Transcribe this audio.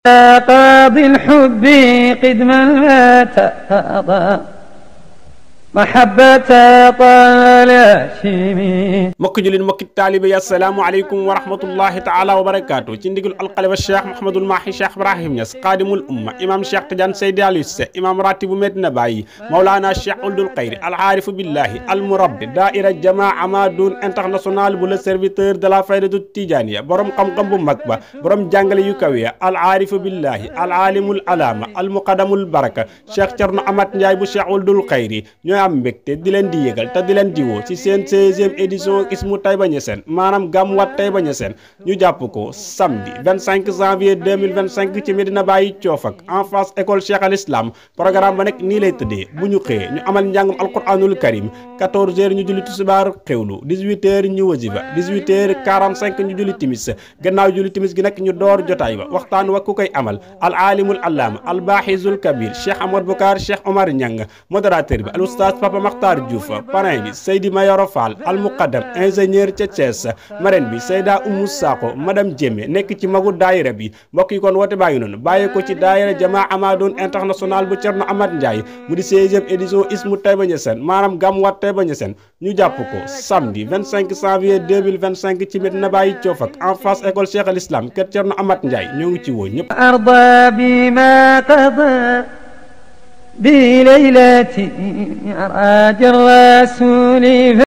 قاضي الحب قدما مات محبة طال هاشمي mbokki jullit mbokki taalibe yi assalaamu aleykum wa rahmatullahi taala wa barakaatu ci ndigal alxalifa cheikh Mouhamadul Mahi cheikh Ibrahim Niass xaadimul umma imam cheikh Tidiane Seydi Aliou Cissé imam ratibu Medina Baye Mawlana cheikh Ould Khayri alxaarifu billahi almurabbi daaira jamaa Amadoun international bu le serviteur de la faydatu tijaaniya borom xam-xam bu mag ba borom jàngale yu kawe alxaarifu billahi alalimul alama almuqadamul baraka cheikh Thierno Amath Ndiaye bu cheikh Ould Khayri am mbégte di leen di yëgal te di leen di woo ci seen 16e édition Ismu Taïba Niassène maanaam gàmmuwaat Taïba Niassène ñu jàpp ko samedi 25 janvier 2025 ci Medina Baye Coofak en face école Cheikh al Islam programme ba nag nii lay tëddee bu ñu xëyee ñu amal njàngum alquranul karim 14h ñu julli tisbaar xewlu 18h ñu wasifa 18h45 ñu julli timis gannaaw julli timis gi nag ñu door jotaay ba waxtaan wa ku koy amal al alimul allama al bahizul kabir Cheikh Ahmad Boucar Cheikh Omar Niang modérateur bi al oustaz Papa Makhtar Diouf parrain bi Seydi Mayoro Fall al muqaddam ingénieur ca Thiès marraine bi Seyda Oumou Sakho madame Diémé nekk ci magu daayira bi mbokk yi kon woote baa ngi noonu bàyyee ko ci daayira jamaa Amadoun international bu Thierno Amath Ndiaye mu di 16e édition Ismu Taïba Niassène maanaam gàmmuwaat Taïba Niassène ñu jàpp ko samedi 25 janvier 2025 ci Medina Baye Coofak en face école Cheikh al Islam kër Thierno Amath Ndiaye ñoo ngi ci woo ñëpp أرضى بما قضى بليلة أراج الرسول